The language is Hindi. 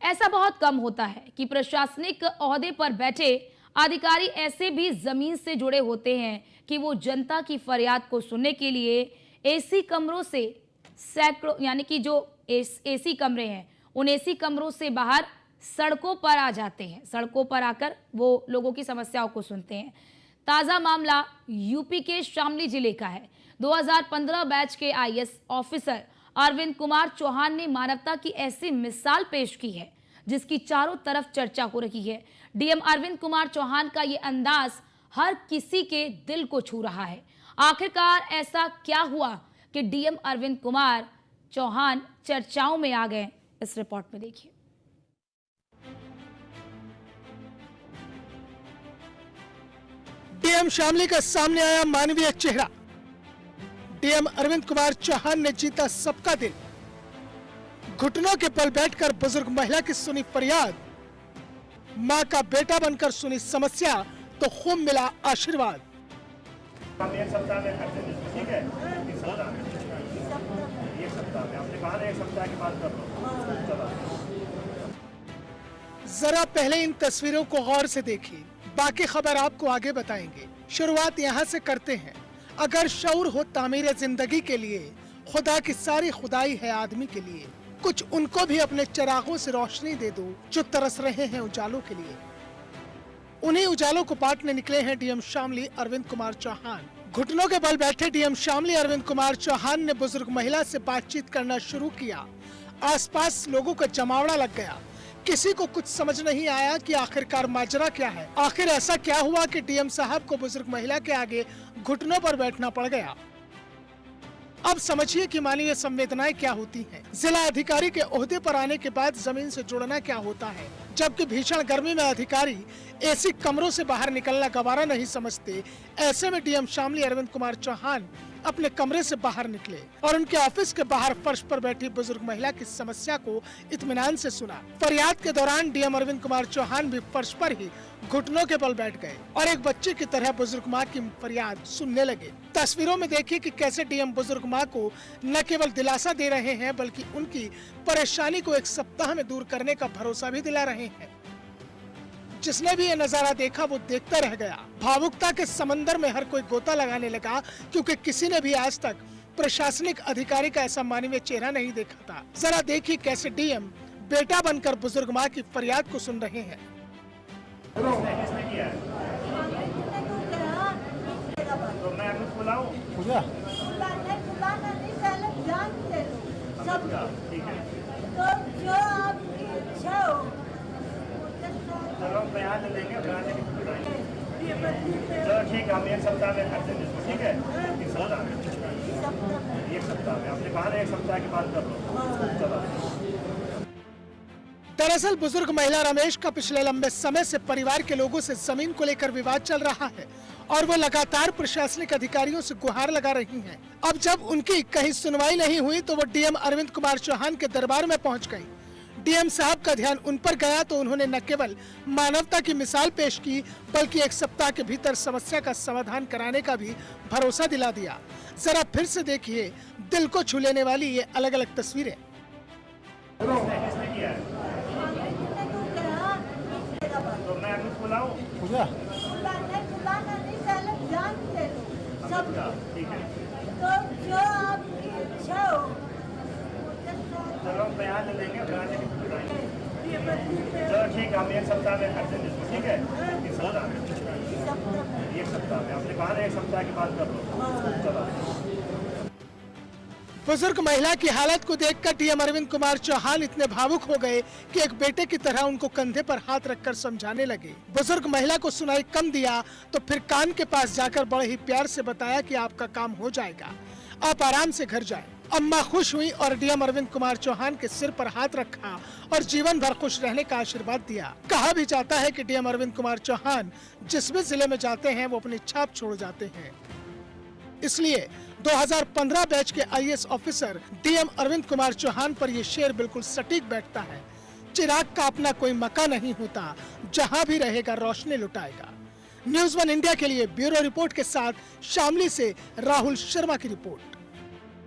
ऐसा बहुत कम होता है कि प्रशासनिक ओहदे पर बैठे अधिकारी ऐसे भी जमीन से जुड़े होते हैं कि वो जनता की फरियाद को सुनने के लिए एसी कमरों से सैकड़ों यानी कि जो एसी कमरे हैं उन एसी कमरों से बाहर सड़कों पर आ जाते हैं। सड़कों पर आकर वो लोगों की समस्याओं को सुनते हैं। ताज़ा मामला यूपी के शामली जिले का है। 2015 बैच के आईएएस ऑफिसर अरविंद कुमार चौहान ने मानवता की ऐसी मिसाल पेश की है जिसकी चारों तरफ चर्चा हो रही है। डीएम अरविंद कुमार चौहान का ये अंदाज हर किसी के दिल को छू रहा है। आखिरकार ऐसा क्या हुआ कि डीएम अरविंद कुमार चौहान चर्चाओं में आ गए? इस रिपोर्ट में देखिए। डीएम शामली का सामने आया मानवीय चेहरा। डीएम अरविंद कुमार चौहान ने जीता सबका दिल। घुटनों के बल बैठकर बुजुर्ग महिला की सुनी फरियाद, मां का बेटा बनकर सुनी समस्या तो खूब मिला आशीर्वाद। हम एक सप्ताह में करते हैं, ठीक है? एक सप्ताह में आपने कहा ना, एक सप्ताह के बाद कर लो। चलो जरा पहले इन तस्वीरों को गौर से देखिए, बाकी खबर आपको आगे बताएंगे। शुरुआत यहाँ से करते हैं। अगर शऊर हो तामीर जिंदगी के लिए, खुदा की सारी खुदाई है आदमी के लिए। कुछ उनको भी अपने चिरागों से रोशनी दे दो जो तरस रहे हैं उजालों के लिए। उन्हीं उजालों को बांटने निकले हैं डीएम शामली अरविंद कुमार चौहान। घुटनों के बल बैठे डीएम शामली अरविंद कुमार चौहान ने बुजुर्ग महिला से बातचीत करना शुरू किया। आसपास लोगों का जमावड़ा लग गया। किसी को कुछ समझ नहीं आया कि आखिरकार माजरा क्या है। आखिर ऐसा क्या हुआ कि डीएम साहब को बुजुर्ग महिला के आगे घुटनों पर बैठना पड़ गया। अब समझिए कि मानवीय संवेदनाएं क्या होती हैं। जिला अधिकारी के ओहदे पर आने के बाद जमीन से जुड़ना क्या होता है। जबकि भीषण गर्मी में अधिकारी एसी कमरों से बाहर निकलना गवारा नहीं समझते, ऐसे में डीएम शामली अरविंद कुमार चौहान अपने कमरे से बाहर निकले और उनके ऑफिस के बाहर फर्श पर बैठी बुजुर्ग महिला की समस्या को इत्मीनान से सुना। फरियाद के दौरान डीएम अरविंद कुमार चौहान भी फर्श पर ही घुटनों के बल बैठ गए और एक बच्चे की तरह बुजुर्ग माँ की फरियाद सुनने लगे। तस्वीरों में देखिए कि कैसे डीएम बुजुर्ग माँ को न केवल दिलासा दे रहे हैं बल्कि उनकी परेशानी को एक सप्ताह में दूर करने का भरोसा भी दिला रहे हैं। जिसने भी ये नजारा देखा वो देखता रह गया। भावुकता के समंदर में हर कोई गोता लगाने लगा, क्योंकि किसी ने भी आज तक प्रशासनिक अधिकारी का ऐसा मानवीय चेहरा नहीं देखा था। जरा देखिए कैसे डीएम बेटा बनकर बुजुर्ग माँ की फरियाद को सुन रहे हैं। किसने किया है? तो मैं कुछ बुलाऊं? ठीक है, चलो हम बयान ले लेंगे, बयान लेके बुलाएंगे। चलो ठीक है, हम एक सप्ताह में करते हैं, ठीक है? एक सप्ताह में आपने कहा ना, एक सप्ताह के बाद कर लो। चलो दरअसल बुजुर्ग महिला रमेश का पिछले लंबे समय से परिवार के लोगों से जमीन को लेकर विवाद चल रहा है और वो लगातार प्रशासनिक अधिकारियों से गुहार लगा रही हैं। अब जब उनकी कहीं सुनवाई नहीं हुई तो वो डीएम अरविंद कुमार चौहान के दरबार में पहुंच गई। डीएम साहब का ध्यान उन पर गया तो उन्होंने न केवल मानवता की मिसाल पेश की बल्कि एक सप्ताह के भीतर समस्या का समाधान कराने का भी भरोसा दिला दिया। जरा फिर से देखिए दिल को छू लेने वाली ये अलग अलग तस्वीरें। किसने किया है? तो मैं कुछ बुलाऊं? ठीक है, चलो हम बयान ले लेंगे, बयान लेके बुलाएंगे। चलो ठीक है, हम एक सप्ताह में करते हैं, ठीक है? एक सप्ताह में आपने कहा ना, एक सप्ताह के बाद कर लो। चलो बुजुर्ग महिला की हालत को देखकर डीएम अरविंद कुमार चौहान इतने भावुक हो गए कि एक बेटे की तरह उनको कंधे पर हाथ रखकर समझाने लगे। बुजुर्ग महिला को सुनाई कम दिया तो फिर कान के पास जाकर बड़े ही प्यार से बताया कि आपका काम हो जाएगा, आप आराम से घर जाएं। अम्मा खुश हुई और डीएम अरविंद कुमार चौहान के सिर पर हाथ रखा और जीवन भर खुश रहने का आशीर्वाद दिया। कहा भी जाता है कि डीएम अरविंद कुमार चौहान जिस भी जिले में जाते हैं वो अपनी छाप छोड़ जाते हैं। इसलिए 2015 बैच के IAS officer DM Arvind Kumar Chauhan पर ये शेर बिल्कुल सटीक बैठता है। चिराग का अपना कोई मकान नहीं होता, जहां भी रहेगा रोशनी लुटाएगा। न्यूज़ 1 इंडिया के लिए ब्यूरो रिपोर्ट के साथ शामली से राहुल शर्मा की रिपोर्ट।